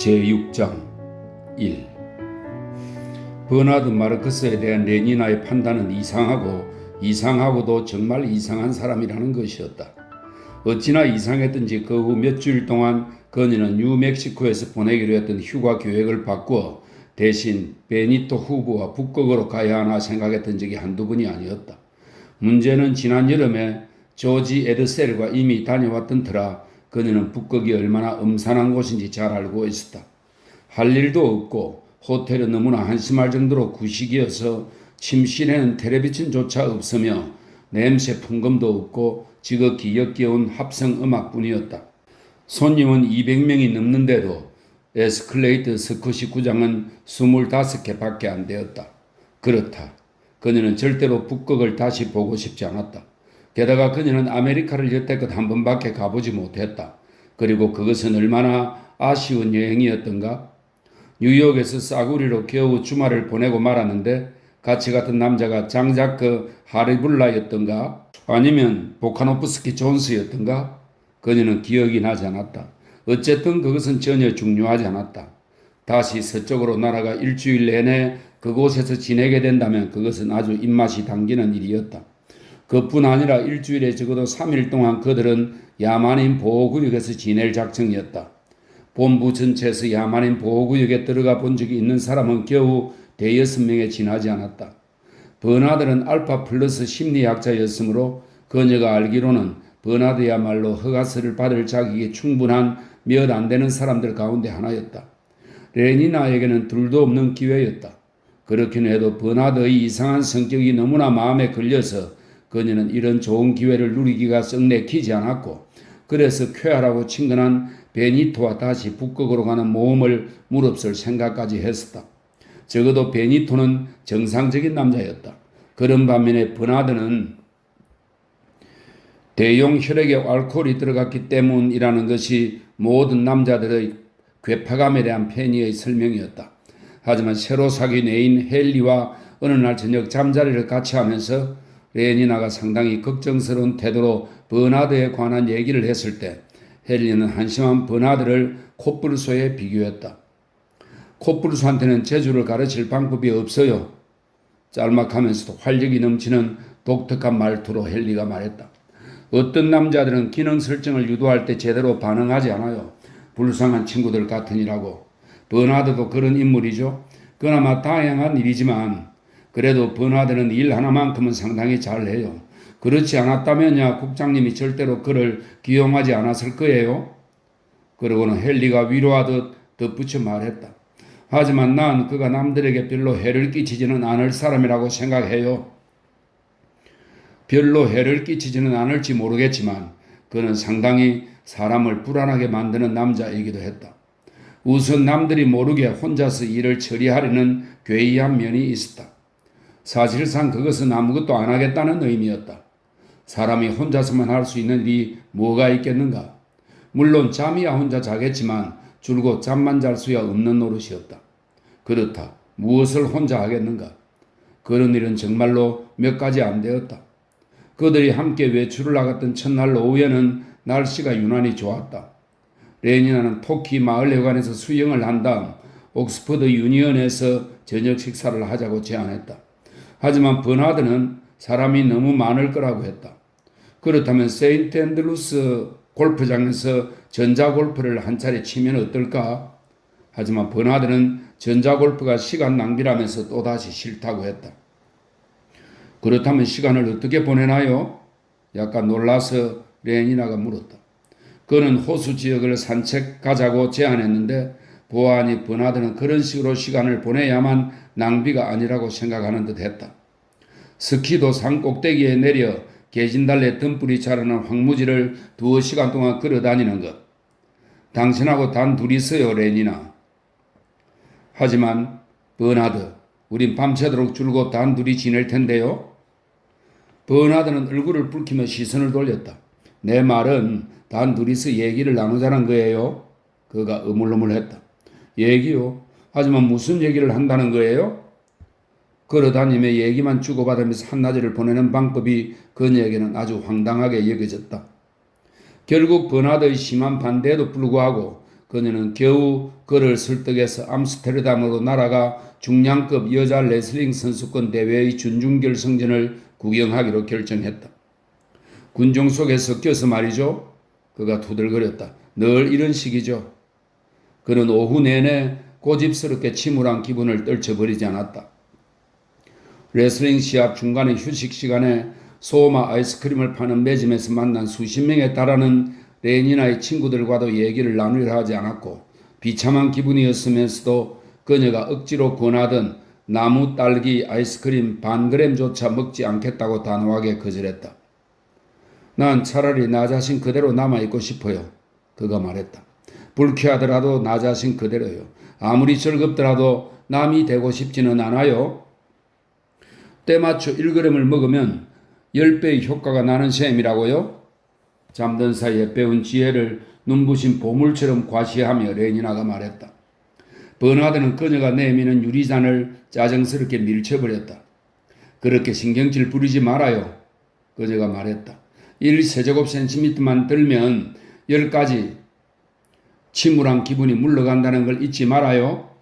제6장 1. 버나드 마르크스에 대한 레니나의 판단은 이상하고도 정말 이상한 사람이라는 것이었다. 어찌나 이상했던지 그 후 몇 주일 동안 그녀는 뉴멕시코에서 보내기로 했던 휴가 계획을 바꾸어 대신 베니토 후보와 북극으로 가야 하나 생각했던 적이 한두 번이 아니었다. 문제는 지난 여름에 조지 에드셀과 이미 다녀왔던 터라 그녀는 북극이 얼마나 음산한 곳인지 잘 알고 있었다. 할 일도 없고 호텔은 너무나 한심할 정도로 구식이어서 침실에는 텔레비전조차 없으며 냄새 풍금도 없고 지극히 역겨운 합성음악뿐이었다. 손님은 200명이 넘는데도 에스컬레이터 스쿼시 구장은 25개밖에 안 되었다. 그렇다. 그녀는 절대로 북극을 다시 보고 싶지 않았다. 게다가 그녀는 아메리카를 여태껏 한 번밖에 가보지 못했다. 그리고 그것은 얼마나 아쉬운 여행이었던가? 뉴욕에서 싸구리로 겨우 주말을 보내고 말았는데 같이 갔던 남자가 장자크 하리블라였던가? 아니면 보카노프스키 존스였던가? 그녀는 기억이 나지 않았다. 어쨌든 그것은 전혀 중요하지 않았다. 다시 서쪽으로 날아가 일주일 내내 그곳에서 지내게 된다면 그것은 아주 입맛이 당기는 일이었다. 그뿐 아니라 일주일에 적어도 3일 동안 그들은 야만인 보호구역에서 지낼 작정이었다. 본부 전체에서 야만인 보호구역에 들어가 본 적이 있는 사람은 겨우 5-6명에 지나지 않았다. 버나드는 알파 플러스 심리학자였으므로 그녀가 알기로는 버나드야말로 허가서를 받을 자격이 충분한 몇 안 되는 사람들 가운데 하나였다. 레니나에게는 둘도 없는 기회였다. 그렇긴 해도 버나드의 이상한 성격이 너무나 마음에 걸려서 그녀는 이런 좋은 기회를 누리기가 썩 내키지 않았고 그래서 쾌활하고 친근한 베니토와 다시 북극으로 가는 모험을 무릅쓸 생각까지 했었다. 적어도 베니토는 정상적인 남자였다. 그런 반면에 버나드는 대용 혈액에 알코올이 들어갔기 때문이라는 것이 모든 남자들의 괴팍함에 대한 페니의 설명이었다. 하지만 새로 사귄 애인 헨리와 어느 날 저녁 잠자리를 같이 하면서 레니나가 상당히 걱정스러운 태도로 버나드에 관한 얘기를 했을 때 헨리는 한심한 버나드를 코뿔소에 비교했다. 코뿔소한테는 재주를 가르칠 방법이 없어요. 짤막하면서도 활력이 넘치는 독특한 말투로 헨리가 말했다. 어떤 남자들은 기능 설정을 유도할 때 제대로 반응하지 않아요. 불쌍한 친구들 같으니라고. 버나드도 그런 인물이죠. 그나마 다양한 일이지만 그래도 버나드는 일 하나만큼은 상당히 잘해요. 그렇지 않았다면야 국장님이 절대로 그를 기용하지 않았을 거예요. 그러고는 헨리가 위로하듯 덧붙여 말했다. 하지만 난 그가 남들에게 별로 해를 끼치지는 않을 사람이라고 생각해요. 별로 해를 끼치지는 않을지 모르겠지만 그는 상당히 사람을 불안하게 만드는 남자이기도 했다. 우선 남들이 모르게 혼자서 일을 처리하려는 괴이한 면이 있었다. 사실상 그것은 아무것도 안 하겠다는 의미였다. 사람이 혼자서만 할 수 있는 일이 뭐가 있겠는가? 물론 잠이야 혼자 자겠지만 줄곧 잠만 잘 수야 없는 노릇이었다. 그렇다. 무엇을 혼자 하겠는가? 그런 일은 정말로 몇 가지 안 되었다. 그들이 함께 외출을 나갔던 첫날 오후에는 날씨가 유난히 좋았다. 레니나는 토키 마을회관에서 수영을 한 다음 옥스퍼드 유니언에서 저녁 식사를 하자고 제안했다. 하지만 버나드는 사람이 너무 많을 거라고 했다. 그렇다면 세인트 앤드루스 골프장에서 전자골프를 한 차례 치면 어떨까? 하지만 버나드는 전자골프가 시간 낭비라면서 또다시 싫다고 했다. 그렇다면 시간을 어떻게 보내나요? 약간 놀라서 레니나가 물었다. 그는 호수 지역을 산책 가자고 제안했는데 보아하니 버나드는 그런 식으로 시간을 보내야만 낭비가 아니라고 생각하는 듯 했다. 스키도 산 꼭대기에 내려 개진달래 등불이 자라는 황무지를 2시간 동안 걸어다니는 것. 당신하고 단 둘이서요, 레니나. 하지만 버나드, 우린 밤새도록 줄곧 단 둘이 지낼 텐데요. 버나드는 얼굴을 붉히며 시선을 돌렸다. 내 말은 단 둘이서 얘기를 나누자는 거예요. 그가 으물으물했다. 얘기요? 하지만 무슨 얘기를 한다는 거예요? 걸어다니며 얘기만 주고받으면서 한낮을 보내는 방법이 그녀에게는 아주 황당하게 여겨졌다. 결국 버나드의 심한 반대에도 불구하고 그녀는 겨우 그를 설득해서 암스테르담으로 날아가 중량급 여자 레슬링 선수권 대회의 준중결승전을 구경하기로 결정했다. 군중 속에 섞여서 말이죠. 그가 투덜거렸다. 늘 이런 식이죠. 그는 오후 내내 고집스럽게 침울한 기분을 떨쳐버리지 않았다. 레슬링 시합 중간에 휴식 시간에 소마 아이스크림을 파는 매점에서 만난 수십 명에 달하는 레니나의 친구들과도 얘기를 나누려 하지 않았고 비참한 기분이었으면서도 그녀가 억지로 권하던 나무 딸기 아이스크림 반 그램조차 먹지 않겠다고 단호하게 거절했다. 난 차라리 나 자신 그대로 남아있고 싶어요. 그가 말했다. 불쾌하더라도 나 자신 그대로요. 아무리 즐겁더라도 남이 되고 싶지는 않아요. 때맞춰 1g을 먹으면 10배의 효과가 나는 셈이라고요? 잠든 사이에 배운 지혜를 눈부신 보물처럼 과시하며 레니나가 말했다. 버나드는 그녀가 내미는 유리잔을 짜증스럽게 밀쳐버렸다. 그렇게 신경질 부리지 말아요. 그녀가 말했다. 1세제곱센티미터만 들면 10가지 침울한 기분이 물러간다는 걸 잊지 말아요.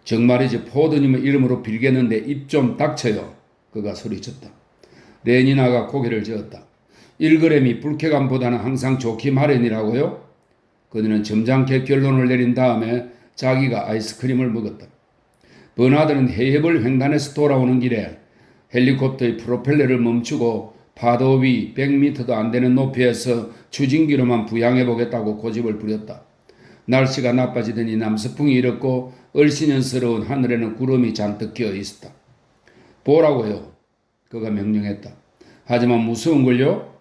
정말이지 포도님의 이름으로 빌겠는데 입 좀 닥쳐요. 그가 소리쳤다. 레니나가 고개를 저었다. 1g이 불쾌감보다는 항상 좋기 마련이라고요? 그녀는 점잖게 결론을 내린 다음에 자기가 아이스크림을 먹었다. 버나드는 해협을 횡단해서 돌아오는 길에 헬리콥터의 프로펠러를 멈추고 파도 위 100m도 안 되는 높이에서 추진기로만 부양해보겠다고 고집을 부렸다. 날씨가 나빠지더니 남서풍이 일었고 얼씬년스러운 하늘에는 구름이 잔뜩 끼어 있었다. 보라고요. 그가 명령했다. 하지만 무서운걸요?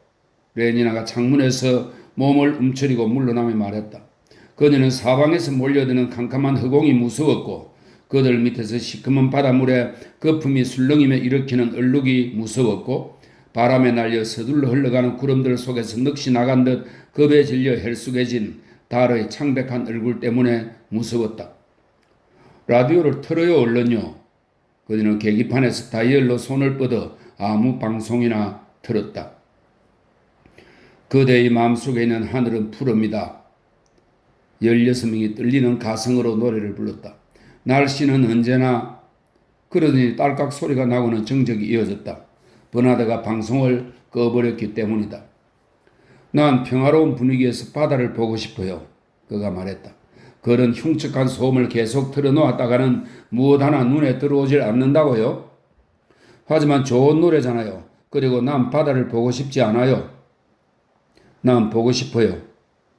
레니나가 창문에서 몸을 움츠리고 물러나며 말했다. 그녀는 사방에서 몰려드는 캄캄한 허공이 무서웠고 그들 밑에서 시커먼 바닷물에 거품이 술렁이며 일으키는 얼룩이 무서웠고 바람에 날려 서둘러 흘러가는 구름들 속에서 넋이 나간 듯 겁에 질려 헬쑥해진 달의 창백한 얼굴 때문에 무서웠다. 라디오를 틀어요 얼른요. 그녀는 계기판에서 다이얼로 손을 뻗어 아무 방송이나 틀었다. 그대의 마음속에 있는 하늘은 푸릅니다. 16명이 떨리는 가성으로 노래를 불렀다. 날씨는 언제나 그러더니 딸깍 소리가 나고는 정적이 이어졌다. 버나드가 방송을 꺼버렸기 때문이다. 난 평화로운 분위기에서 바다를 보고 싶어요. 그가 말했다. 그런 흉측한 소음을 계속 틀어놓았다가는 무엇 하나 눈에 들어오질 않는다고요? 하지만 좋은 노래잖아요. 그리고 난 바다를 보고 싶지 않아요. 난 보고 싶어요.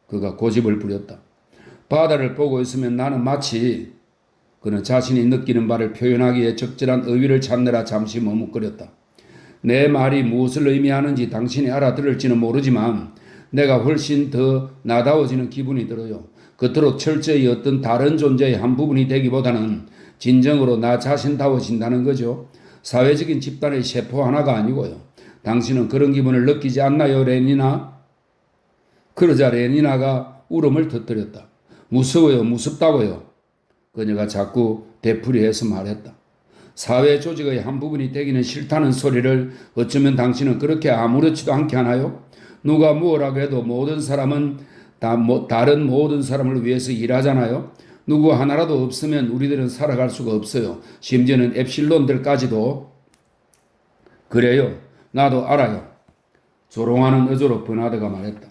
그가 고집을 부렸다. 바다를 보고 있으면 나는 마치 그는 자신이 느끼는 바를 표현하기에 적절한 어휘를 찾느라 잠시 머뭇거렸다. 내 말이 무엇을 의미하는지 당신이 알아들을지는 모르지만 내가 훨씬 더 나다워지는 기분이 들어요. 겉으로 철저히 어떤 다른 존재의 한 부분이 되기보다는 진정으로 나 자신다워진다는 거죠. 사회적인 집단의 세포 하나가 아니고요. 당신은 그런 기분을 느끼지 않나요, 레니나? 그러자 레니나가 울음을 터뜨렸다. 무서워요, 무섭다고요. 그녀가 자꾸 되풀이해서 말했다. 사회 조직의 한 부분이 되기는 싫다는 소리를 어쩌면 당신은 그렇게 아무렇지도 않게 하나요? 누가 뭐라고 해도 모든 사람은 다른 모든 사람을 위해서 일하잖아요. 누구 하나라도 없으면 우리들은 살아갈 수가 없어요. 심지어는 엡실론들까지도. 그래요. 나도 알아요. 조롱하는 어조로 버나드가 말했다.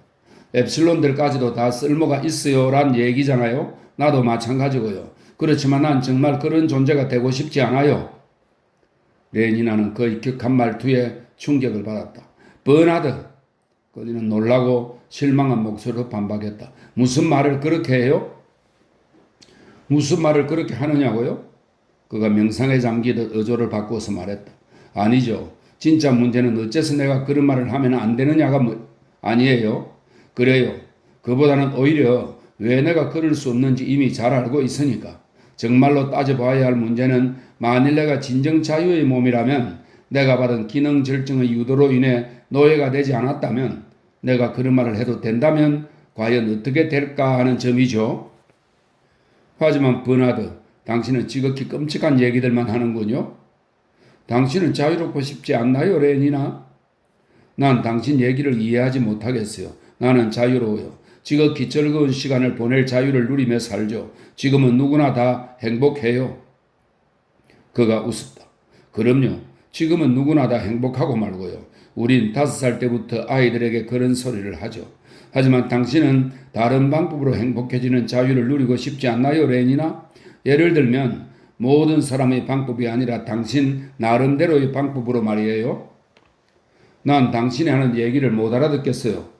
엡실론들까지도 다 쓸모가 있어요 란 얘기잖아요. 나도 마찬가지고요. 그렇지만 난 정말 그런 존재가 되고 싶지 않아요. 레니나는 그의 격한 말투에 충격을 받았다. 버나드! 그녀는 놀라고 실망한 목소리로 반박했다. 무슨 말을 그렇게 해요? 무슨 말을 그렇게 하느냐고요? 그가 명상에 잠기듯 어조를 바꾸어서 말했다. 아니죠. 진짜 문제는 어째서 내가 그런 말을 하면 안 되느냐가 아니에요. 그래요. 그보다는 오히려 왜 내가 그럴 수 없는지 이미 잘 알고 있으니까. 정말로 따져봐야 할 문제는 만일 내가 진정 자유의 몸이라면 내가 받은 기능 절정의 유도로 인해 노예가 되지 않았다면 내가 그런 말을 해도 된다면 과연 어떻게 될까 하는 점이죠. 하지만 버나드, 당신은 지극히 끔찍한 얘기들만 하는군요. 당신은 자유롭고 싶지 않나요, 레니나? 난 당신 얘기를 이해하지 못하겠어요. 나는 자유로워요. 지극히 즐거운 시간을 보낼 자유를 누리며 살죠. 지금은 누구나 다 행복해요. 그가 웃었다. 그럼요. 지금은 누구나 다 행복하고 말고요. 우린 5살 때부터 아이들에게 그런 소리를 하죠. 하지만 당신은 다른 방법으로 행복해지는 자유를 누리고 싶지 않나요, 레니나? 예를 들면 모든 사람의 방법이 아니라 당신 나름대로의 방법으로 말이에요. 난 당신이 하는 얘기를 못 알아듣겠어요.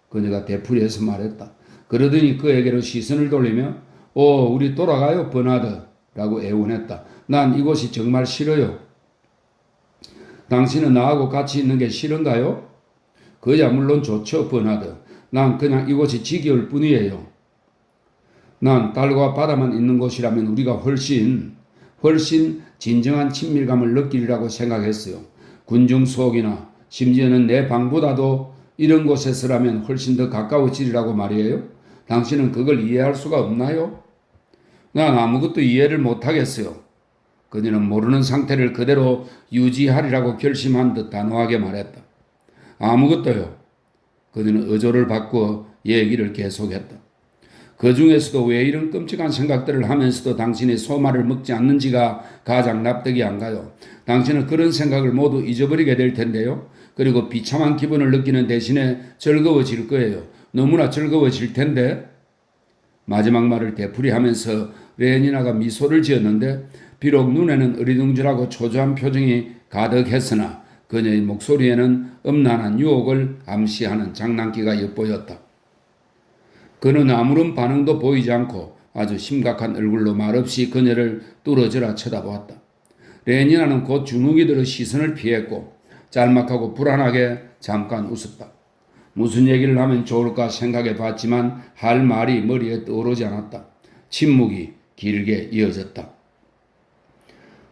그녀가 되풀이해서 말했다. 그러더니 그에게로 시선을 돌리며 우리 돌아가요, 버나드 라고 애원했다. 난 이곳이 정말 싫어요. 당신은 나하고 같이 있는 게 싫은가요? 그야 물론 좋죠, 버나드. 난 그냥 이곳이 지겨울 뿐이에요. 난 달과 바다만 있는 곳이라면 우리가 훨씬 진정한 친밀감을 느끼리라고 생각했어요. 군중 속이나 심지어는 내 방보다도 이런 곳에서라면 훨씬 더 가까워지리라고 말이에요. 당신은 그걸 이해할 수가 없나요? 난 아무것도 이해를 못하겠어요. 그녀는 모르는 상태를 그대로 유지하리라고 결심한 듯 단호하게 말했다. 아무것도요. 그녀는 어조를 바꾸어 얘기를 계속했다. 그 중에서도 왜 이런 끔찍한 생각들을 하면서도 당신이 소말을 먹지 않는지가 가장 납득이 안 가요. 당신은 그런 생각을 모두 잊어버리게 될 텐데요. 그리고 비참한 기분을 느끼는 대신에 즐거워질 거예요. 너무나 즐거워질 텐데. 마지막 말을 되풀이하면서 레니나가 미소를 지었는데 비록 눈에는 어리둥절하고 초조한 표정이 가득했으나 그녀의 목소리에는 음란한 유혹을 암시하는 장난기가 엿보였다. 그는 아무런 반응도 보이지 않고 아주 심각한 얼굴로 말없이 그녀를 뚫어져라 쳐다보았다. 레니나는 곧 주눅이 들어 시선을 피했고 짤막하고 불안하게 잠깐 웃었다. 무슨 얘기를 하면 좋을까 생각해 봤지만 할 말이 머리에 떠오르지 않았다. 침묵이 길게 이어졌다.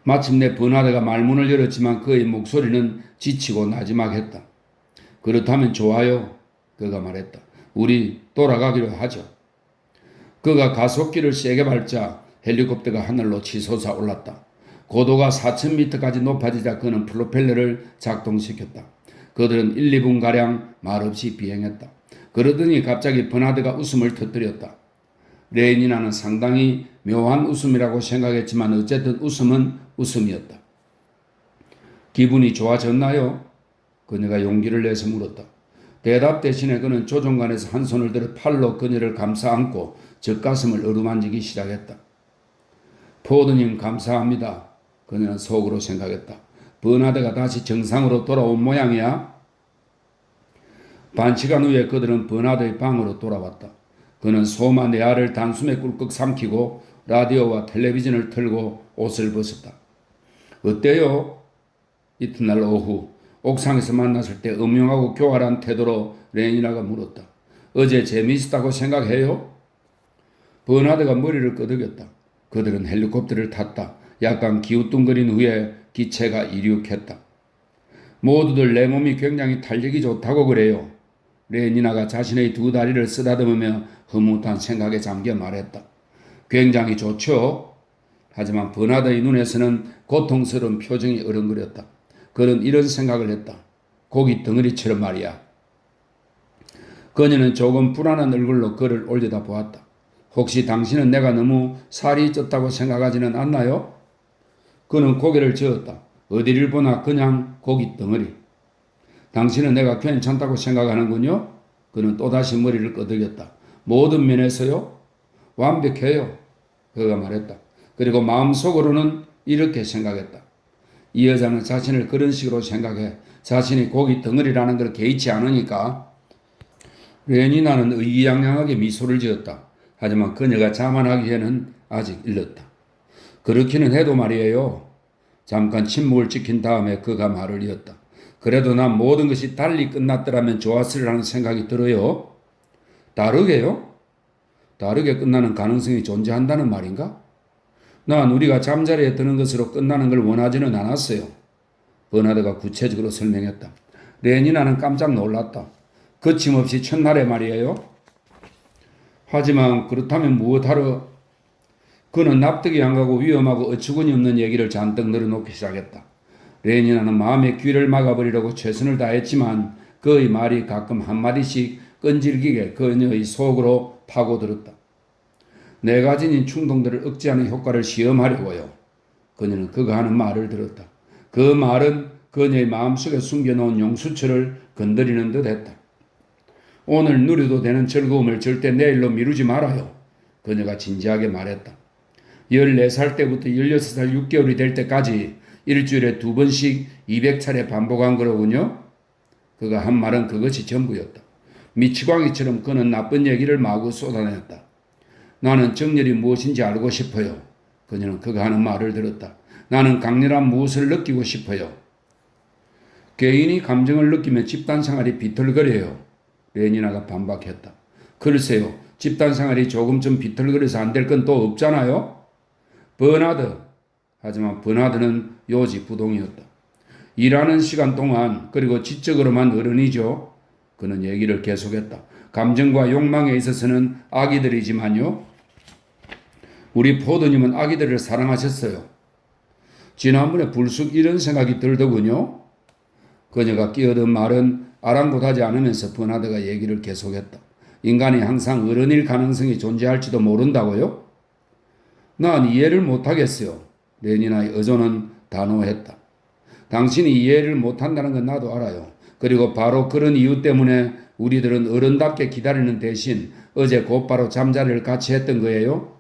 마침내 버나드가 말문을 열었지만 그의 목소리는 지치고 나지막했다. 그렇다면 좋아요. 그가 말했다. 우리 돌아가기로 하죠. 그가 가속기를 세게 밟자 헬리콥터가 하늘로 치솟아 올랐다. 고도가 4,000m까지 높아지자 그는 프로펠러를 작동시켰다. 그들은 1, 2분가량 말없이 비행했다. 그러더니 갑자기 버나드가 웃음을 터뜨렸다. 레니나는 상당히 묘한 웃음이라고 생각했지만 어쨌든 웃음은 웃음이었다. 기분이 좋아졌나요? 그녀가 용기를 내서 물었다. 대답 대신에 그는 조종관에서 한 손을 들어 팔로 그녀를 감싸 안고 젖가슴을 어루만지기 시작했다. 포드님 감사합니다. 그녀는 속으로 생각했다. 버나드가 다시 정상으로 돌아온 모양이야. 반시간 후에 그들은 버나드의 방으로 돌아왔다. 그는 소마 네아를 단숨에 꿀꺽 삼키고 라디오와 텔레비전을 틀고 옷을 벗었다. 어때요? 이튿날 오후 옥상에서 만났을 때 음흉하고 교활한 태도로 레니나가 물었다. 어제 재미있었다고 생각해요? 버나드가 머리를 끄덕였다. 그들은 헬리콥터를 탔다. 약간 기우뚱거린 후에 기체가 이륙했다. 모두들 내 몸이 굉장히 탄력이 좋다고 그래요. 레니나가 자신의 두 다리를 쓰다듬으며 흐뭇한 생각에 잠겨 말했다. 굉장히 좋죠. 하지만 버나드의 눈에서는 고통스러운 표정이 어른거렸다. 그는 이런 생각을 했다. 고기 덩어리처럼 말이야. 그녀는 조금 불안한 얼굴로 그를 올려다 보았다. 혹시 당신은 내가 너무 살이 쪘다고 생각하지는 않나요? 그는 고개를 저었다. 어디를 보나 그냥 고기 덩어리. 당신은 내가 괜찮다고 생각하는군요? 그는 또다시 머리를 끄덕였다. 모든 면에서요? 완벽해요. 그가 말했다. 그리고 마음속으로는 이렇게 생각했다. 이 여자는 자신을 그런 식으로 생각해. 자신이 고기 덩어리라는 걸 개의치 않으니까. 레니나는 의기양양하게 미소를 지었다. 하지만 그녀가 자만하기에는 아직 일렀다. 그렇기는 해도 말이에요. 잠깐 침묵을 지킨 다음에 그가 말을 이었다. 그래도 난 모든 것이 달리 끝났더라면 좋았으리라는 생각이 들어요. 다르게요? 다르게 끝나는 가능성이 존재한다는 말인가? 난 우리가 잠자리에 드는 것으로 끝나는 걸 원하지는 않았어요. 버나드가 구체적으로 설명했다. 레니나는 깜짝 놀랐다. 거침없이 첫날에 말이에요. 하지만 그렇다면 무엇하러? 그는 납득이 안 가고 위험하고 어처구니 없는 얘기를 잔뜩 늘어놓기 시작했다. 레니나는 마음의 귀를 막아버리려고 최선을 다했지만 그의 말이 가끔 한마디씩 끈질기게 그녀의 속으로 파고들었다. 내가 지닌 충동들을 억제하는 효과를 시험하려고요. 그녀는 그가 하는 말을 들었다. 그 말은 그녀의 마음속에 숨겨놓은 용수철을 건드리는 듯 했다. 오늘 누려도 되는 즐거움을 절대 내일로 미루지 말아요. 그녀가 진지하게 말했다. 14살 때부터 16살 6개월이 될 때까지 일주일에 2번씩 200차례 반복한 거로군요. 그가 한 말은 그것이 전부였다. 미치광이처럼 그는 나쁜 얘기를 마구 쏟아냈다. 나는 정열이 무엇인지 알고 싶어요. 그녀는 그가 하는 말을 들었다. 나는 강렬한 무엇을 느끼고 싶어요. 개인이 감정을 느끼면 집단생활이 비틀거려요. 레니나가 반박했다. 글쎄요. 집단생활이 조금 좀 비틀거려서 안 될 건 또 없잖아요. 버나드. 하지만 버나드는 요지부동이었다. 일하는 시간 동안 그리고 지적으로만 어른이죠. 그는 얘기를 계속했다. 감정과 욕망에 있어서는 아기들이지만요. 우리 포도님은 아기들을 사랑하셨어요. 지난번에 불쑥 이런 생각이 들더군요. 그녀가 끼어든 말은 아랑곳하지 않으면서 버나드가 얘기를 계속했다. 인간이 항상 어른일 가능성이 존재할지도 모른다고요? 난 이해를 못하겠어요. 레니나의 의존은 단호했다. 당신이 이해를 못한다는 건 나도 알아요. 그리고 바로 그런 이유 때문에 우리들은 어른답게 기다리는 대신 어제 곧바로 잠자리를 같이 했던 거예요.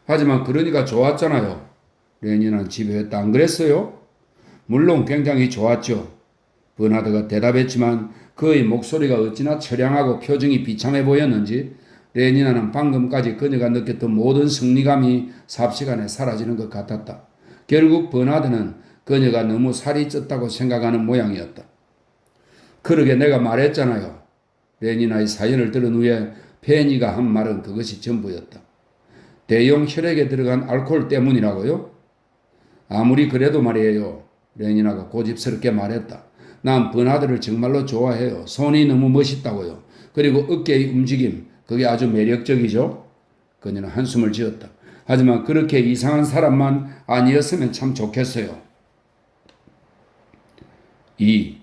하지만 그러니까 좋았잖아요. 레니나는 집요했다. 안 그랬어요? 물론 굉장히 좋았죠. 버나드가 대답했지만 그의 목소리가 어찌나 처량하고 표정이 비참해 보였는지 레니나는 방금까지 그녀가 느꼈던 모든 승리감이 삽시간에 사라지는 것 같았다. 결국 버나드는 그녀가 너무 살이 쪘다고 생각하는 모양이었다. 그러게 내가 말했잖아요. 레니나의 사연을 들은 후에 페니가 한 말은 그것이 전부였다. 대용 혈액에 들어간 알코올 때문이라고요? 아무리 그래도 말이에요. 레니나가 고집스럽게 말했다. 난 버나드를 정말로 좋아해요. 손이 너무 멋있다고요. 그리고 어깨의 움직임, 그게 아주 매력적이죠. 그녀는 한숨을 지었다. 하지만 그렇게 이상한 사람만 아니었으면 참 좋겠어요. 2.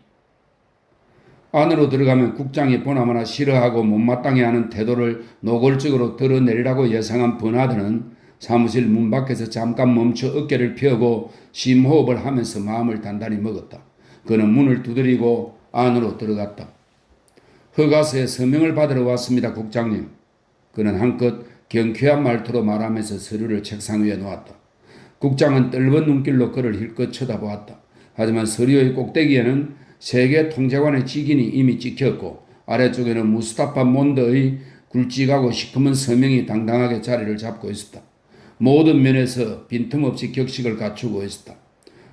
안으로 들어가면 국장이 보나마나 싫어하고 못마땅해하는 태도를 노골적으로 드러내리라고 예상한 버나드는 사무실 문 밖에서 잠깐 멈춰 어깨를 펴고 심호흡을 하면서 마음을 단단히 먹었다. 그는 문을 두드리고 안으로 들어갔다. 허가서에 서명을 받으러 왔습니다, 국장님. 그는 한껏 경쾌한 말투로 말하면서 서류를 책상 위에 놓았다. 국장은 떫은 눈길로 그를 힐끗 쳐다보았다. 하지만 서류의 꼭대기에는 세계 통제관의 직인이 이미 찍혔고 아래쪽에는 무스타파 몬드의 굵직하고 시커먼 서명이 당당하게 자리를 잡고 있었다. 모든 면에서 빈틈없이 격식을 갖추고 있었다.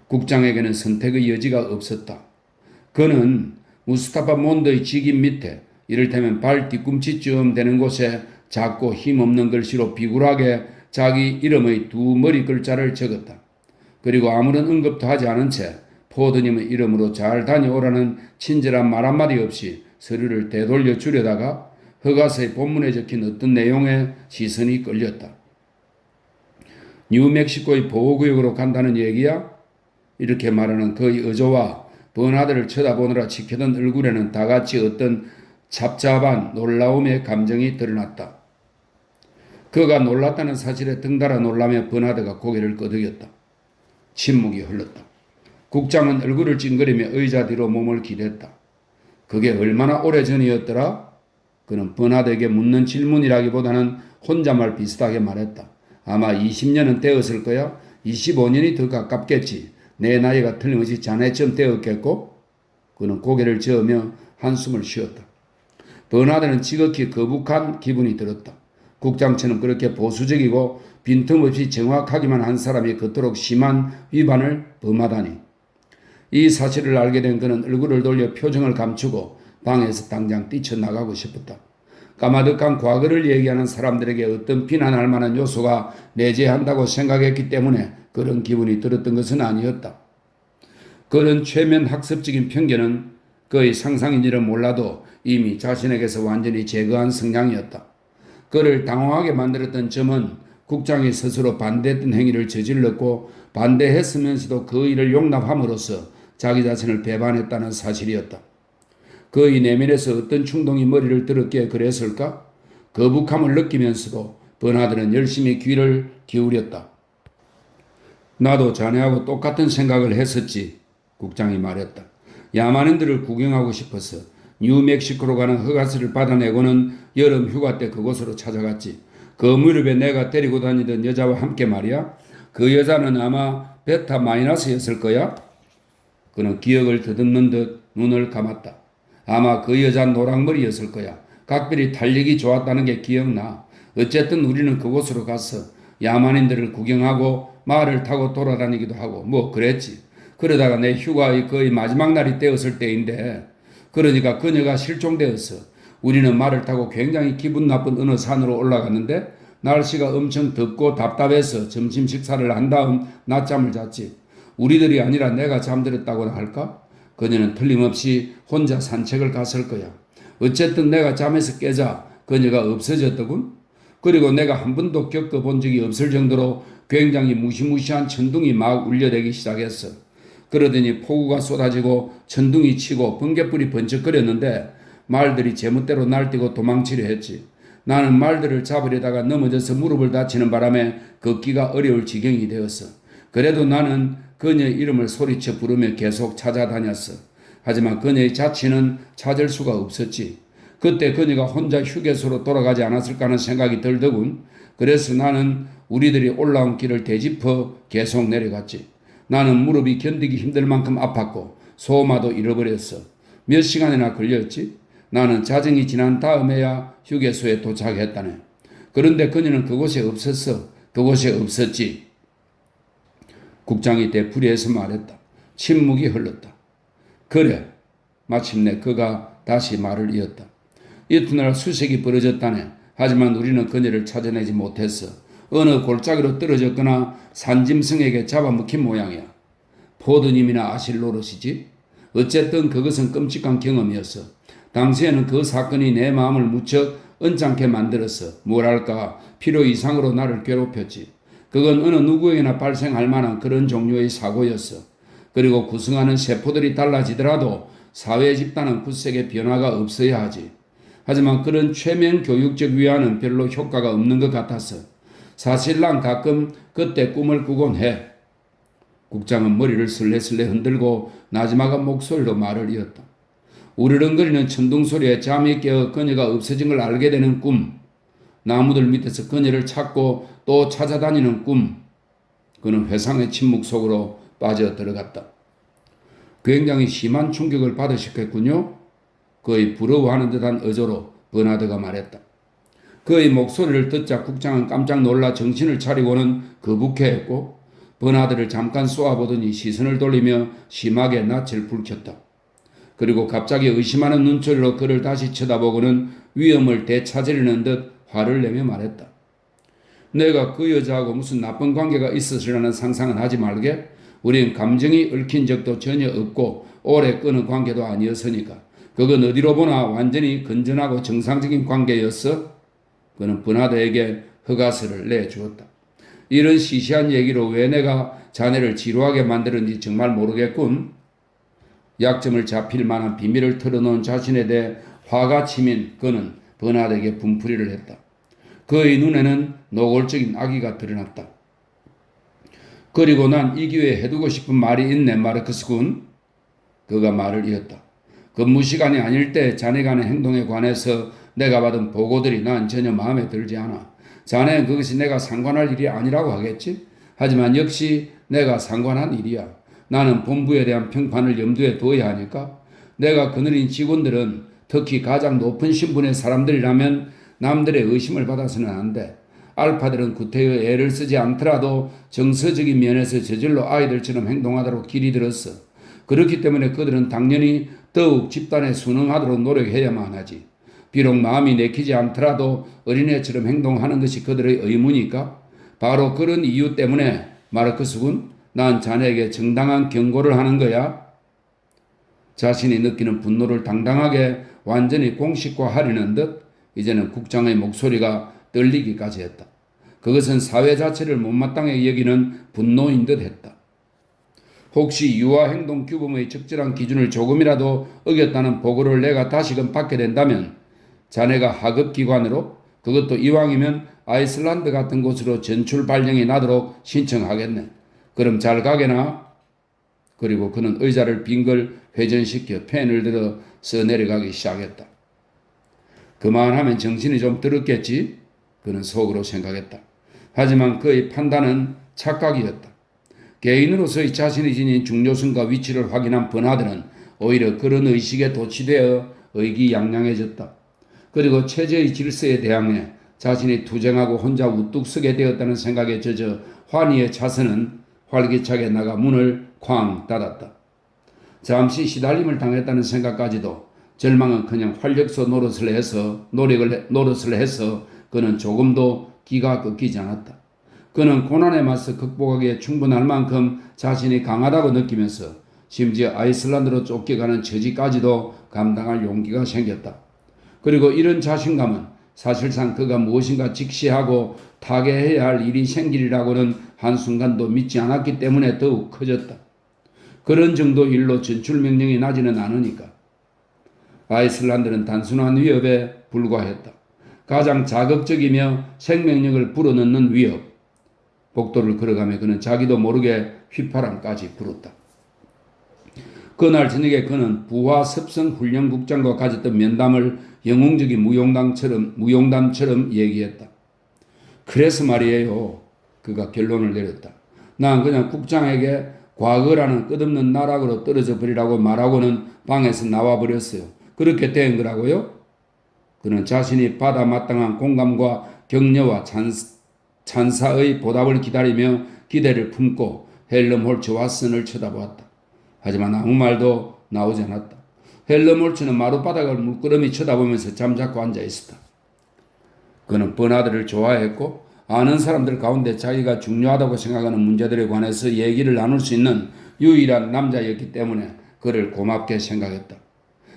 국장에게는 선택의 여지가 없었다. 그는 무스타파 몬드의 직인 밑에 이를테면 발 뒤꿈치쯤 되는 곳에 작고 힘없는 글씨로 비굴하게 자기 이름의 두 머리 글자를 적었다. 그리고 아무런 언급도 하지 않은 채 포드님의 이름으로 잘 다녀오라는 친절한 말 한마디 없이 서류를 되돌려 주려다가 허가서의 본문에 적힌 어떤 내용에 시선이 끌렸다. 뉴멕시코의 보호구역으로 간다는 얘기야? 이렇게 말하는 그의 어조와 버나드를 쳐다보느라 지켜던 얼굴에는 다같이 어떤 잡잡한 놀라움의 감정이 드러났다. 그가 놀랐다는 사실에 등달아 놀라며 버나드가 고개를 끄덕였다. 침묵이 흘렀다. 국장은 얼굴을 찡그리며 의자 뒤로 몸을 기댔다. 그게 얼마나 오래전이었더라? 그는 버나드에게 묻는 질문이라기보다는 혼잣말 비슷하게 말했다. 아마 20년은 되었을 거야? 25년이 더 가깝겠지. 내 나이가 틀림없이 자네쯤 되었겠고? 그는 고개를 저으며 한숨을 쉬었다. 버나드는 지극히 거북한 기분이 들었다. 국장처럼 그렇게 보수적이고 빈틈없이 정확하기만 한 사람이 그토록 심한 위반을 범하다니. 이 사실을 알게 된 그는 얼굴을 돌려 표정을 감추고 방에서 당장 뛰쳐나가고 싶었다. 까마득한 과거를 얘기하는 사람들에게 어떤 비난할 만한 요소가 내재한다고 생각했기 때문에 그런 기분이 들었던 것은 아니었다. 그런 최면 학습적인 편견은 그의 상상인지는 몰라도 이미 자신에게서 완전히 제거한 성향이었다. 그를 당황하게 만들었던 점은 국장이 스스로 반대했던 행위를 저질렀고 반대했으면서도 그 일을 용납함으로써 자기 자신을 배반했다는 사실이었다. 그의 내면에서 어떤 충동이 머리를 들었기에 그랬을까? 거북함을 느끼면서도 버나드는 열심히 귀를 기울였다. 나도 자네하고 똑같은 생각을 했었지. 국장이 말했다. 야만인들을 구경하고 싶어서 뉴멕시코로 가는 허가서를 받아내고는 여름 휴가 때 그곳으로 찾아갔지. 그 무렵에 내가 데리고 다니던 여자와 함께 말이야. 그 여자는 아마 베타 마이너스였을 거야. 그는 기억을 더듬는 듯 눈을 감았다. 아마 그 여자 노랑머리였을 거야. 각별히 달리기 좋았다는 게 기억나. 어쨌든 우리는 그곳으로 가서 야만인들을 구경하고 말을 타고 돌아다니기도 하고 뭐 그랬지. 그러다가 내 휴가의 거의 마지막 날이 되었을 때인데 그러니까 그녀가 실종되었어. 우리는 말을 타고 굉장히 기분 나쁜 어느 산으로 올라갔는데 날씨가 엄청 덥고 답답해서 점심 식사를 한 다음 낮잠을 잤지. 우리들이 아니라 내가 잠들었다고나 할까? 그녀는 틀림없이 혼자 산책을 갔을 거야. 어쨌든 내가 잠에서 깨자 그녀가 없어졌더군. 그리고 내가 한 번도 겪어본 적이 없을 정도로 굉장히 무시무시한 천둥이 막 울려대기 시작했어. 그러더니 폭우가 쏟아지고 천둥이 치고 번개불이 번쩍거렸는데 말들이 제멋대로 날뛰고 도망치려 했지. 나는 말들을 잡으려다가 넘어져서 무릎을 다치는 바람에 걷기가 어려울 지경이 되었어. 그래도 나는 그녀의 이름을 소리쳐 부르며 계속 찾아다녔어. 하지만 그녀의 자취는 찾을 수가 없었지. 그때 그녀가 혼자 휴게소로 돌아가지 않았을까 하는 생각이 들더군. 그래서 나는 우리들이 올라온 길을 되짚어 계속 내려갔지. 나는 무릎이 견디기 힘들 만큼 아팠고 소마도 잃어버렸어. 몇 시간이나 걸렸지? 나는 자정이 지난 다음에야 휴게소에 도착했다네. 그런데 그녀는 그곳에 없었어. 그곳에 없었지. 국장이 되풀이해서 말했다. 침묵이 흘렀다. 그래. 마침내 그가 다시 말을 이었다. 이튿날 수색이 벌어졌다네. 하지만 우리는 그녀를 찾아내지 못했어. 어느 골짜기로 떨어졌거나 산짐승에게 잡아먹힌 모양이야. 포드님이나 아실 노릇이지? 어쨌든 그것은 끔찍한 경험이었어. 당시에는 그 사건이 내 마음을 무척 언짢게 만들었어. 뭐랄까 필요 이상으로 나를 괴롭혔지. 그건 어느 누구에게나 발생할 만한 그런 종류의 사고였어. 그리고 구성하는 세포들이 달라지더라도 사회 집단은 굳세게 변화가 없어야 하지. 하지만 그런 최면 교육적 위안은 별로 효과가 없는 것 같았어. 사실 난 가끔 그때 꿈을 꾸곤 해. 국장은 머리를 슬레슬레 흔들고 나지막한 목소리로 말을 이었다. 우르릉거리는 천둥소리에 잠이 깨어 그녀가 없어진 걸 알게 되는 꿈. 나무들 밑에서 그녀를 찾고 또 찾아다니는 꿈. 그는 회상의 침묵 속으로 빠져 들어갔다. 굉장히 심한 충격을 받으셨겠군요. 그의 부러워하는 듯한 어조로 버나드가 말했다. 그의 목소리를 듣자 국장은 깜짝 놀라 정신을 차리고는 거북해했고 버나드를 잠깐 쏘아보더니 시선을 돌리며 심하게 낯을 붉혔다. 그리고 갑자기 의심하는 눈초리로 그를 다시 쳐다보고는 위험을 되찾으려는 듯 화를 내며 말했다. 내가 그 여자하고 무슨 나쁜 관계가 있었으라는 상상은 하지 말게. 우린 감정이 얽힌 적도 전혀 없고 오래 끄는 관계도 아니었으니까. 그건 어디로 보나 완전히 건전하고 정상적인 관계였어. 그는 버나드에게 허가서를 내주었다. 이런 시시한 얘기로 왜 내가 자네를 지루하게 만드는지 정말 모르겠군. 약점을 잡힐 만한 비밀을 털어놓은 자신에 대해 화가 치민 그는 버나드에게 분풀이를 했다. 그의 눈에는 노골적인 악의가 드러났다. 그리고 난 이 기회에 해두고 싶은 말이 있네, 마르크스 군. 그가 말을 이었다. 근무 시간이 아닐 때 자네가 하는 행동에 관해서 내가 받은 보고들이 난 전혀 마음에 들지 않아. 자네는 그것이 내가 상관할 일이 아니라고 하겠지? 하지만 역시 내가 상관한 일이야. 나는 본부에 대한 평판을 염두에 두어야 하니까. 내가 거느린 직원들은 특히 가장 높은 신분의 사람들이라면 남들의 의심을 받아서는 안 돼. 알파들은 구태여 애를 쓰지 않더라도 정서적인 면에서 저절로 아이들처럼 행동하도록 길이 들었어. 그렇기 때문에 그들은 당연히 더욱 집단에 순응하도록 노력해야만 하지. 비록 마음이 내키지 않더라도 어린애처럼 행동하는 것이 그들의 의무니까. 바로 그런 이유 때문에 마르크스 군, 난 자네에게 정당한 경고를 하는 거야. 자신이 느끼는 분노를 당당하게 완전히 공식화하려는 듯 이제는 국장의 목소리가 떨리기까지 했다. 그것은 사회 자체를 못마땅하게 여기는 분노인 듯 했다. 혹시 유아 행동 규범의 적절한 기준을 조금이라도 어겼다는 보고를 내가 다시금 받게 된다면 자네가 하급기관으로, 그것도 이왕이면 아이슬란드 같은 곳으로 전출 발령이 나도록 신청하겠네. 그럼 잘 가게나? 그리고 그는 의자를 빙글 회전시켜 펜을 들어 써내려가기 시작했다. 그만하면 정신이 좀 들었겠지? 그는 속으로 생각했다. 하지만 그의 판단은 착각이었다. 개인으로서의 자신이 지닌 중요성과 위치를 확인한 버나드는 오히려 그런 의식에 도취되어 의기양양해졌다. 그리고 체제의 질서에 대항해 자신이 투쟁하고 혼자 우뚝 서게 되었다는 생각에 젖어 환희의 차선은 활기차게 나가 문을 쾅 닫았다. 잠시 시달림을 당했다는 생각까지도 절망은 그냥 활력소 노릇을 해서 그는 조금도 기가 꺾이지 않았다. 그는 고난에 맞서 극복하기에 충분할 만큼 자신이 강하다고 느끼면서 심지어 아이슬란드로 쫓겨가는 처지까지도 감당할 용기가 생겼다. 그리고 이런 자신감은 사실상 그가 무엇인가 직시하고 타개해야 할 일이 생기리라고는 한순간도 믿지 않았기 때문에 더욱 커졌다. 그런 정도 일로 전출 명령이 나지는 않으니까. 아이슬란드는 단순한 위협에 불과했다. 가장 자극적이며 생명력을 불어넣는 위협. 복도를 걸어가며 그는 자기도 모르게 휘파람까지 불었다. 그날 저녁에 그는 부하 습성 훈련국장과 가졌던 면담을 영웅적인 무용담처럼 얘기했다. 그래서 말이에요. 그가 결론을 내렸다. 난 그냥 국장에게 과거라는 끝없는 나락으로 떨어져 버리라고 말하고는 방에서 나와버렸어요. 그렇게 된 거라고요? 그는 자신이 받아 마땅한 공감과 격려와 찬사의 보답을 기다리며 기대를 품고 헬름 홀츠 왓슨을 쳐다보았다. 하지만 아무 말도 나오지 않았다. 헬름 홀츠는 마룻바닥을 물끄러미 쳐다보면서 잠자코 앉아 있었다. 그는 버나드를 좋아했고 아는 사람들 가운데 자기가 중요하다고 생각하는 문제들에 관해서 얘기를 나눌 수 있는 유일한 남자였기 때문에 그를 고맙게 생각했다.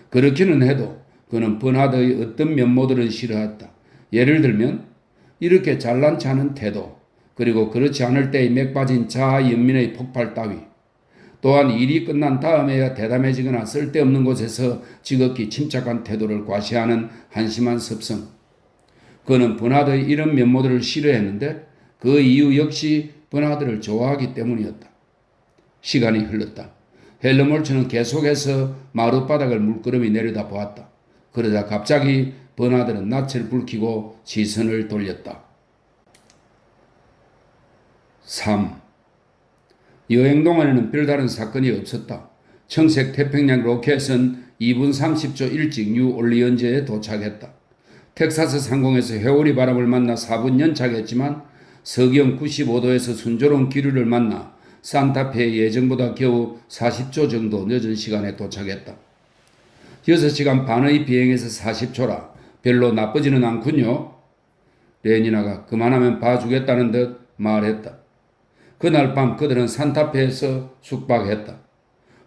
그렇기는 해도 그는 버나드의 어떤 면모들은 싫어했다. 예를 들면 이렇게 잘난치 않은 태도, 그리고 그렇지 않을 때의 맥빠진 자아 연민의 폭발 따위, 또한 일이 끝난 다음에야 대담해지거나 쓸데없는 곳에서 지극히 침착한 태도를 과시하는 한심한 습성. 그는 버나드의 이런 면모들을 싫어했는데 그 이유 역시 버나드를 좋아하기 때문이었다. 시간이 흘렀다. 헬름 홀츠는 계속해서 마룻바닥을 물끄러미 내려다 보았다. 그러자 갑자기 버나드는 낯을 붉히고 시선을 돌렸다. 3. 여행 동안에는 별다른 사건이 없었다. 청색 태평양 로켓은 2분 30초 일찍 뉴올리언즈에 도착했다. 텍사스 상공에서 회오리 바람을 만나 4분 연착했지만 서경 95도에서 순조로운 기류를 만나 산타페의 예정보다 겨우 40초 정도 늦은 시간에 도착했다. 6시간 반의 비행에서 40초라 별로 나쁘지는 않군요. 레니나가 그만하면 봐주겠다는 듯 말했다. 그날 밤 그들은 산타페에서 숙박했다.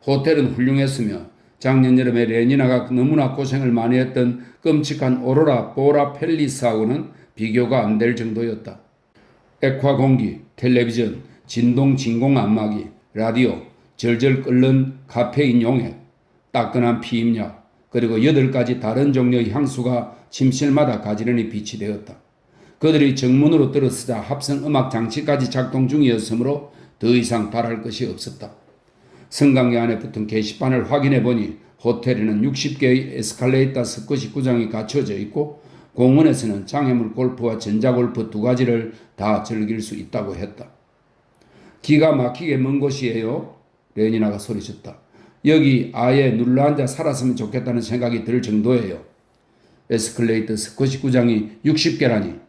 호텔은 훌륭했으며 작년 여름에 레니나가 너무나 고생을 많이 했던 끔찍한 오로라 보라 팰리스하고는 비교가 안 될 정도였다. 액화 공기, 텔레비전, 진동 진공 안마기, 라디오, 절절 끓는 카페인 용액, 따끈한 피임약, 그리고 8가지 다른 종류의 향수가 침실마다 가지런히 비치되었다. 그들이 정문으로 들어서자 합성 음악 장치까지 작동 중이었으므로 더 이상 바랄 것이 없었다. 승강기 안에 붙은 게시판을 확인해 보니 호텔에는 60개의 에스컬레이터 스쿼시9장이 갖춰져 있고 공원에서는 장애물 골프와 전자골프 2가지를 다 즐길 수 있다고 했다. 기가 막히게 먼 곳이에요. 레니나가 소리쳤다. 여기 아예 눌러앉아 살았으면 좋겠다는 생각이 들 정도예요. 에스컬레이터 스쿼시9장이 60개라니.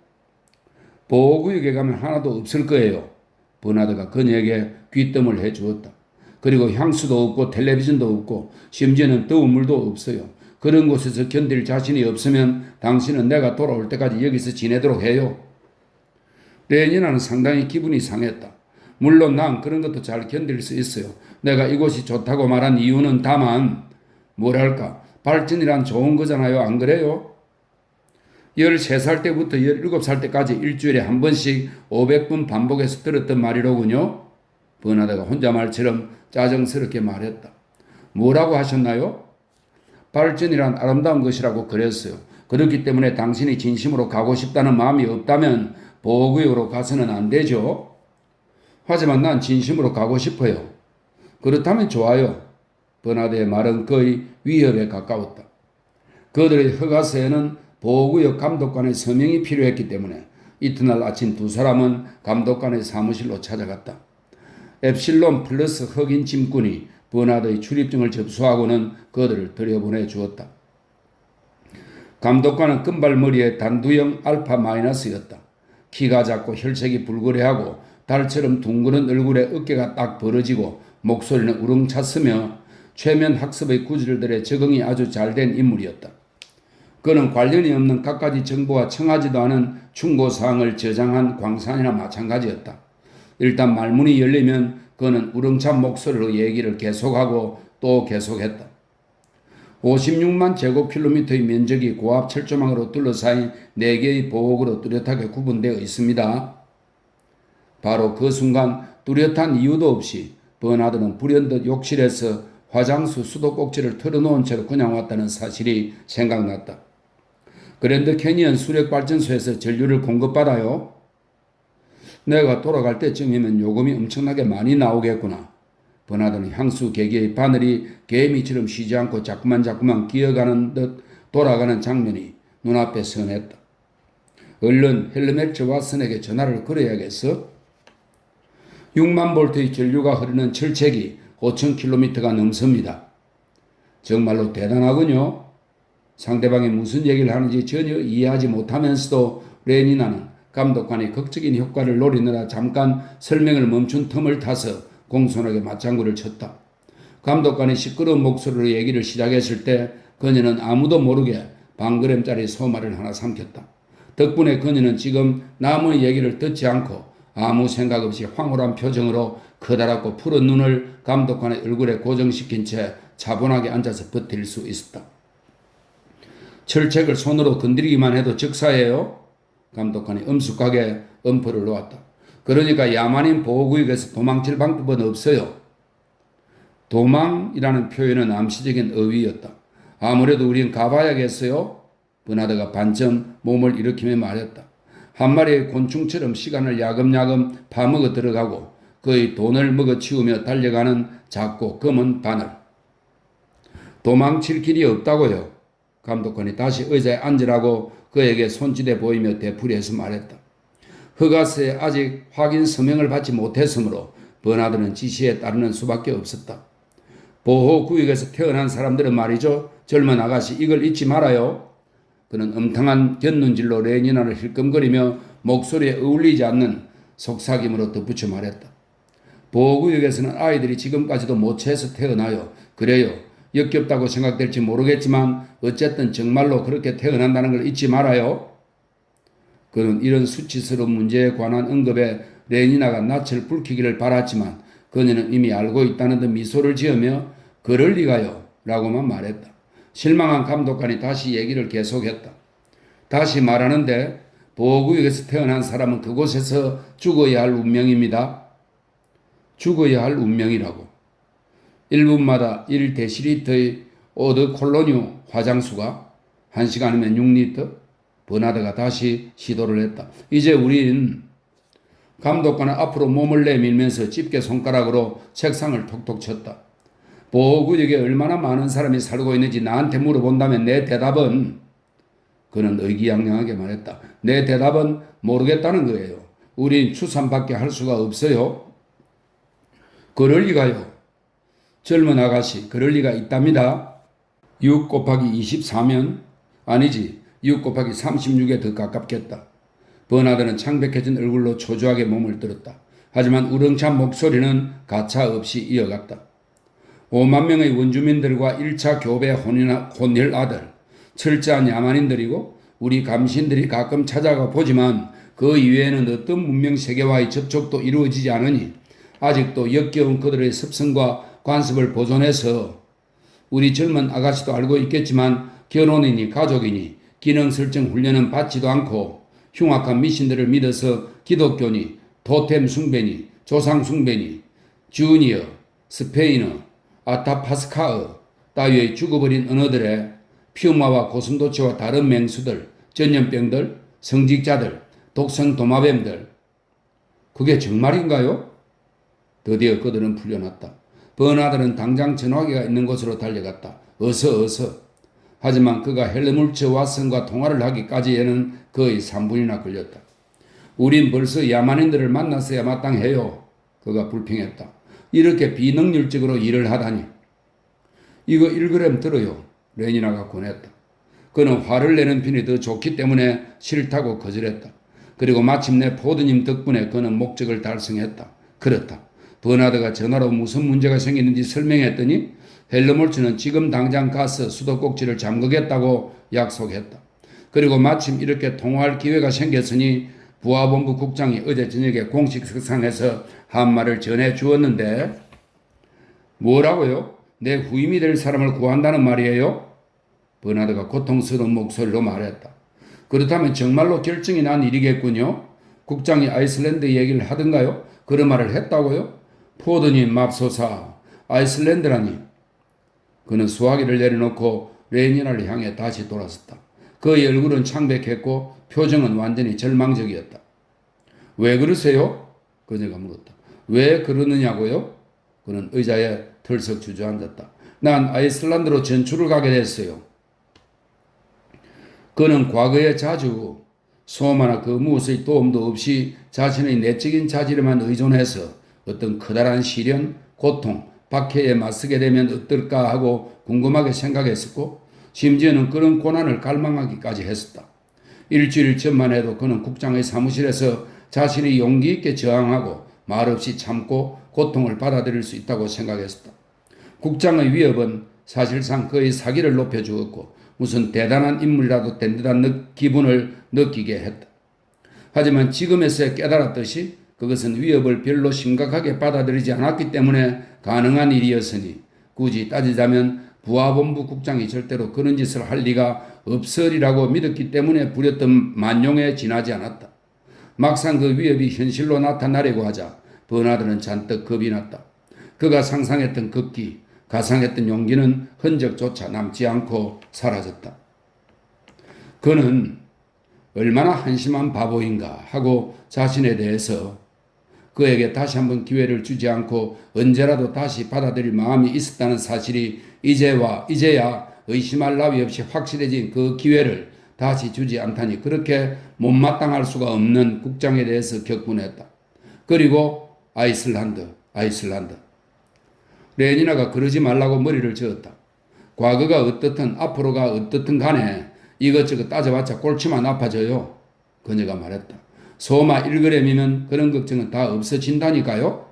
보호구역에 가면 하나도 없을 거예요. 버나드가 그녀에게 귀뜸을 해주었다. 그리고 향수도 없고 텔레비전도 없고 심지어는 더운 물도 없어요. 그런 곳에서 견딜 자신이 없으면 당신은 내가 돌아올 때까지 여기서 지내도록 해요. 레니나는 상당히 기분이 상했다. 물론 난 그런 것도 잘 견딜 수 있어요. 내가 이곳이 좋다고 말한 이유는 다만 뭐랄까 발전이란 좋은 거잖아요. 안 그래요? 13살 때부터 17살 때까지 일주일에 한 번씩 500번 반복해서 들었던 말이로군요. 버나드가 혼자 말처럼 짜증스럽게 말했다. 뭐라고 하셨나요? 발전이란 아름다운 것이라고 그랬어요. 그렇기 때문에 당신이 진심으로 가고 싶다는 마음이 없다면 보호구역으로 가서는 안 되죠. 하지만 난 진심으로 가고 싶어요. 그렇다면 좋아요. 버나드의 말은 거의 위협에 가까웠다. 그들의 허가서에는 보호구역 감독관의 서명이 필요했기 때문에 이튿날 아침 두 사람은 감독관의 사무실로 찾아갔다. 엡실론 플러스 흑인 짐꾼이 버나드의 출입증을 접수하고는 그들을 들여보내 주었다. 감독관은 끈발머리에 단두형 알파 마이너스였다. 키가 작고 혈색이 불그레하고 달처럼 둥그런 얼굴에 어깨가 딱 벌어지고 목소리는 우렁찼으며 최면 학습의 구질들에 적응이 아주 잘된 인물이었다. 그는 관련이 없는 갖가지 정보와 청하지도 않은 충고사항을 저장한 광산이나 마찬가지였다. 일단 말문이 열리면 그는 우렁찬 목소리로 얘기를 계속하고 또 계속했다. 56만 제곱킬로미터의 면적이 고압 철조망으로 둘러싸인 4개의 보호구로 뚜렷하게 구분되어 있습니다. 바로 그 순간 뚜렷한 이유도 없이 버나드는 불현듯 욕실에서 화장수 수도꼭지를 털어놓은 채로 그냥 왔다는 사실이 생각났다. 그랜드 캐니언 수력발전소에서 전류를 공급받아요? 내가 돌아갈 때쯤이면 요금이 엄청나게 많이 나오겠구나. 버나드는 향수 개개의 바늘이 개미처럼 쉬지 않고 자꾸만 기어가는 듯 돌아가는 장면이 눈앞에 선했다. 얼른 헬르메츠 왓슨에게 전화를 걸어야겠어? 6만 볼트의 전류가 흐르는 철책이 5,000km가 넘습니다. 정말로 대단하군요. 상대방이 무슨 얘기를 하는지 전혀 이해하지 못하면서도 레니나는 감독관이 극적인 효과를 노리느라 잠깐 설명을 멈춘 틈을 타서 공손하게 맞장구를 쳤다. 감독관이 시끄러운 목소리로 얘기를 시작했을 때 그녀는 아무도 모르게 반그램짜리 소말을 하나 삼켰다. 덕분에 그녀는 지금 남의 얘기를 듣지 않고 아무 생각 없이 황홀한 표정으로 커다랗고 푸른 눈을 감독관의 얼굴에 고정시킨 채 차분하게 앉아서 버틸 수 있었다. 철책을 손으로 건드리기만 해도 즉사예요. 감독관이 엄숙하게 엄포를 놓았다. 그러니까 야만인 보호구역에서 도망칠 방법은 없어요. 도망이라는 표현은 암시적인 어휘였다. 아무래도 우린 가봐야겠어요. 버나드가 반쯤 몸을 일으키며 말했다. 한 마리의 곤충처럼 시간을 야금야금 파먹어 들어가고 그의 돈을 먹어치우며 달려가는 작고 검은 바늘. 도망칠 길이 없다고요. 감독관이 다시 의자에 앉으라고 그에게 손짓해 보이며 되풀이해서 말했다. 허가서에 아직 확인 서명을 받지 못했으므로 버나드는 지시에 따르는 수밖에 없었다. 보호구역에서 태어난 사람들은 말이죠. 젊은 아가씨 이걸 잊지 말아요. 그는 음탕한 곁눈질로 레니나를 힐끔거리며 목소리에 어울리지 않는 속삭임으로 덧붙여 말했다. 보호구역에서는 아이들이 지금까지도 모체에서 태어나요. 그래요. 역겹다고 생각될지 모르겠지만 어쨌든 정말로 그렇게 태어난다는 걸 잊지 말아요. 그는 이런 수치스러운 문제에 관한 언급에 레니나가 낯을 불키기를 바랐지만 그녀는 이미 알고 있다는 듯 미소를 지으며 그럴 리가요 라고만 말했다. 실망한 감독관이 다시 얘기를 계속했다. 다시 말하는데 보호구역에서 태어난 사람은 그곳에서 죽어야 할 운명입니다. 죽어야 할 운명이라고. 1분마다 1데시리터의 오드 콜로뉴 화장수가 1시간이면 6리터? 버나드가 다시 시도를 했다. 이제 우린 감독관은 앞으로 몸을 내밀면서 집게 손가락으로 책상을 톡톡 쳤다. 보호구역에 얼마나 많은 사람이 살고 있는지 나한테 물어본다면 내 대답은 그는 의기양양하게 말했다. 내 대답은 모르겠다는 거예요. 우린 추산밖에 할 수가 없어요. 그럴 리가요. 젊은 아가씨 그럴 리가 있답니다. 6 곱하기 24면 아니지 6 곱하기 36에 더 가깝겠다. 버나드는 창백해진 얼굴로 초조하게 몸을 들었다. 하지만 우렁찬 목소리는 가차없이 이어갔다. 5만 명의 원주민들과 1차 교배 혼혈 아들, 철저한 야만인들이고 우리 감신들이 가끔 찾아가 보지만 그 이외에는 어떤 문명 세계와의 접촉도 이루어지지 않으니 아직도 역겨운 그들의 습성과 관습을 보존해서 우리 젊은 아가씨도 알고 있겠지만 결혼이니 가족이니 기능 설정 훈련은 받지도 않고 흉악한 미신들을 믿어서 기독교니 토템 숭배니 조상 숭배니 주니어, 스페인어, 아타파스카어 따위의 죽어버린 언어들의 피우마와 고슴도치와 다른 맹수들, 전염병들, 성직자들, 독성 도마뱀들, 그게 정말인가요? 드디어 그들은 풀려났다. 버나드는 당장 전화기가 있는 곳으로 달려갔다. 어서. 하지만 그가 헬무트 왓슨과 통화를 하기까지에는 거의 3분이나 걸렸다. 우린 벌써 야만인들을 만났어야 마땅해요. 그가 불평했다. 이렇게 비능률적으로 일을 하다니. 이거 1g 들어요. 레니나가 권했다. 그는 화를 내는 편이 더 좋기 때문에 싫다고 거절했다. 그리고 마침내 포드님 덕분에 그는 목적을 달성했다. 그렇다. 버나드가 전화로 무슨 문제가 생기는지 설명했더니 헬머몰츠는 지금 당장 가서 수도꼭지를 잠그겠다고 약속했다. 그리고 마침 이렇게 통화할 기회가 생겼으니 부하본부 국장이 어제 저녁에 공식 석상에서 한 말을 전해 주었는데 뭐라고요? 내 후임이 될 사람을 구한다는 말이에요? 버나드가 고통스러운 목소리로 말했다. 그렇다면 정말로 결정이 난 일이겠군요. 국장이 아이슬란드 얘기를 하던가요? 그런 말을 했다고요? 포드님 맙소사, 아이슬란드라니. 그는 수화기를 내려놓고 레니나를 향해 다시 돌아섰다. 그의 얼굴은 창백했고 표정은 완전히 절망적이었다. 왜 그러세요? 그녀가 물었다. 왜 그러느냐고요? 그는 의자에 털썩 주저앉았다. 난 아이슬란드로 전출을 가게 됐어요. 그는 과거에 자주 소마나 그 무엇의 도움도 없이 자신의 내적인 자질에만 의존해서 어떤 커다란 시련, 고통, 박해에 맞서게 되면 어떨까 하고 궁금하게 생각했었고 심지어는 그런 고난을 갈망하기까지 했었다. 일주일 전만 해도 그는 국장의 사무실에서 자신이 용기 있게 저항하고 말없이 참고 고통을 받아들일 수 있다고 생각했었다. 국장의 위협은 사실상 그의 사기를 높여주었고 무슨 대단한 인물이라도 된 듯한 기분을 느끼게 했다. 하지만 지금에서야 깨달았듯이 그것은 위협을 별로 심각하게 받아들이지 않았기 때문에 가능한 일이었으니 굳이 따지자면 부하본부 국장이 절대로 그런 짓을 할 리가 없으리라고 믿었기 때문에 부렸던 만용에 지나지 않았다. 막상 그 위협이 현실로 나타나려고 하자 버나드는 잔뜩 겁이 났다. 그가 상상했던 극기, 가상했던 용기는 흔적조차 남지 않고 사라졌다. 그는 얼마나 한심한 바보인가 하고 자신에 대해서 그에게 다시 한번 기회를 주지 않고 언제라도 다시 받아들일 마음이 있었다는 사실이 이제야 의심할 나위 없이 확실해진 그 기회를 다시 주지 않다니 그렇게 못마땅할 수가 없는 국장에 대해서 격분했다. 그리고 아이슬란드. 레니나가 그러지 말라고 머리를 저었다. 과거가 어떻든 앞으로가 어떻든 간에 이것저것 따져봤자 꼴치만 아파져요. 그녀가 말했다. 소마 1g이면 그런 걱정은 다 없어진다니까요.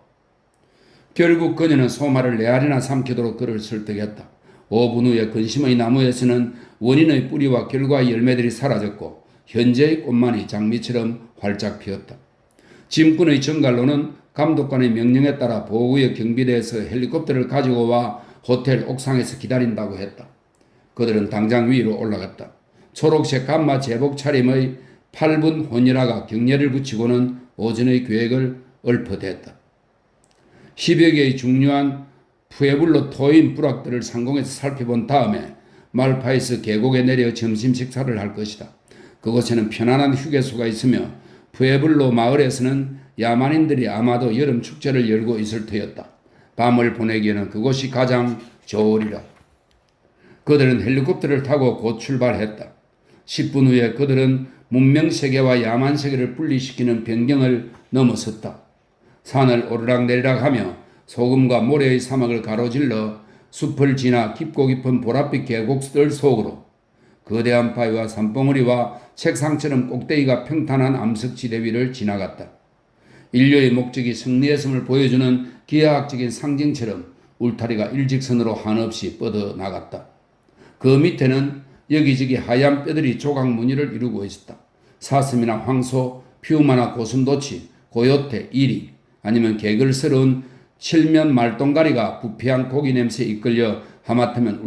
결국 그녀는 소마를 레알이나 삼키도록 그를 설득했다. 5분 후에 근심의 나무에서는 원인의 뿌리와 결과의 열매들이 사라졌고 현재의 꽃만이 장미처럼 활짝 피었다. 짐꾼의 정갈로는 감독관의 명령에 따라 보호구역 경비대에서 헬리콥터를 가지고 와 호텔 옥상에서 기다린다고 했다. 그들은 당장 위로 올라갔다. 초록색 감마 제복 차림의 8분 혼혈아가 경례를 붙이고는 오전의 계획을 읊어댔다. 10여 개의 중요한 푸에블로 토인 부락들을 상공에서 살펴본 다음에 말파이스 계곡에 내려 점심 식사를 할 것이다. 그곳에는 편안한 휴게소가 있으며 푸에블로 마을에서는 야만인들이 아마도 여름 축제를 열고 있을 터였다. 밤을 보내기에는 그곳이 가장 좋으리라. 그들은 헬리콥터를 타고 곧 출발했다. 10분 후에 그들은 문명세계와 야만세계를 분리시키는 변경을 넘어섰다. 산을 오르락내리락 하며 소금과 모래의 사막을 가로질러 숲을 지나 깊고 깊은 보랏빛 계곡들 속으로 거대한 바위와 산봉우리와 책상처럼 꼭대기가 평탄한 암석지대 위를 지나갔다. 인류의 목적이 승리했음을 보여주는 기하학적인 상징처럼 울타리가 일직선으로 한없이 뻗어나갔다. 그 밑에는 여기저기 하얀 뼈들이 조각 무늬를 이루고 있었다. 사슴이나 황소, 퓨마나 고슴도치, 고요테, 이리 아니면 개걸스러운 칠면 말똥가리가 부패한 고기 냄새에 이끌려 하마터면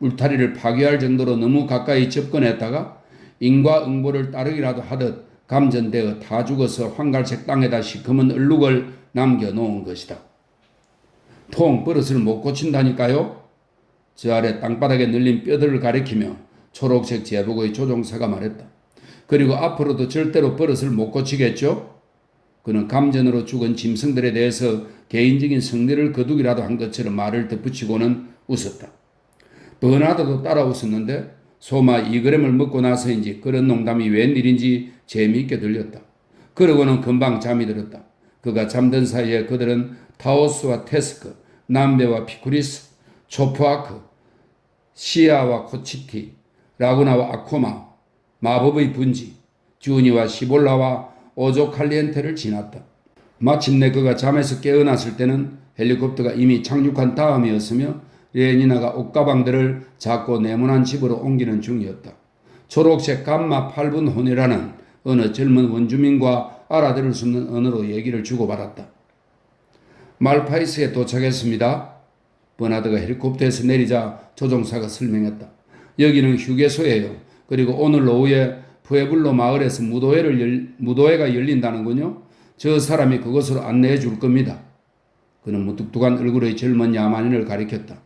울타리를 파괴할 정도로 너무 가까이 접근했다가 인과응보를 따르기라도 하듯 감전되어 다 죽어서 황갈색 땅에다 시커먼 얼룩을 남겨놓은 것이다. 통 버릇을 못 고친다니까요. 저 아래 땅바닥에 늘린 뼈들을 가리키며 초록색 제복의 조종사가 말했다. 그리고 앞으로도 절대로 버릇을 못 고치겠죠? 그는 감전으로 죽은 짐승들에 대해서 개인적인 승리를 거두기라도 한 것처럼 말을 덧붙이고는 웃었다. 버나드도 따라 웃었는데 소마 2g을 먹고 나서인지 그런 농담이 웬일인지 재미있게 들렸다. 그러고는 금방 잠이 들었다. 그가 잠든 사이에 그들은 타오스와 테스크, 남베와 피쿠리스, 초프아크, 시아와 코치티, 라구나와 아코마, 마법의 분지, 주니와 시볼라와 오조칼리엔테를 지났다. 마침내 그가 잠에서 깨어났을 때는 헬리콥터가 이미 착륙한 다음이었으며 레니나가 옷가방들을 작고 네모난 집으로 옮기는 중이었다. 초록색 감마 8분 혼이라는 어느 젊은 원주민과 알아들을 수 없는 언어로 얘기를 주고받았다. 말파이스에 도착했습니다. 버나드가 헬리콥터에서 내리자 조종사가 설명했다. 여기는 휴게소예요. 그리고 오늘 오후에 푸에블로 마을에서 무도회가 열린다는군요. 저 사람이 그곳으로 안내해 줄 겁니다. 그는 무뚝뚝한 얼굴의 젊은 야만인을 가리켰다.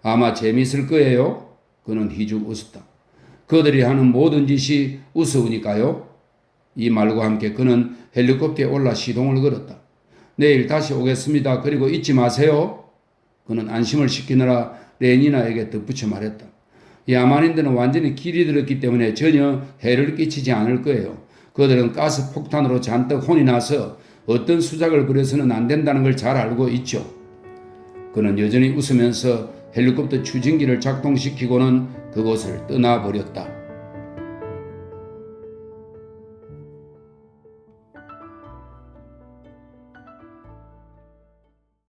아마 재미있을 거예요. 그는 희죽 웃었다. 그들이 하는 모든 짓이 우스우니까요. 이 말과 함께 그는 헬리콥터에 올라 시동을 걸었다. 내일 다시 오겠습니다. 그리고 잊지 마세요. 그는 안심을 시키느라 레니나에게 덧붙여 말했다. 야만인들은 완전히 길이 들었기 때문에 전혀 해를 끼치지 않을 거예요. 그들은 가스 폭탄으로 잔뜩 혼이 나서 어떤 수작을 부려서는 안 된다는 걸 잘 알고 있죠. 그는 여전히 웃으면서 헬리콥터 추진기를 작동시키고는 그곳을 떠나버렸다.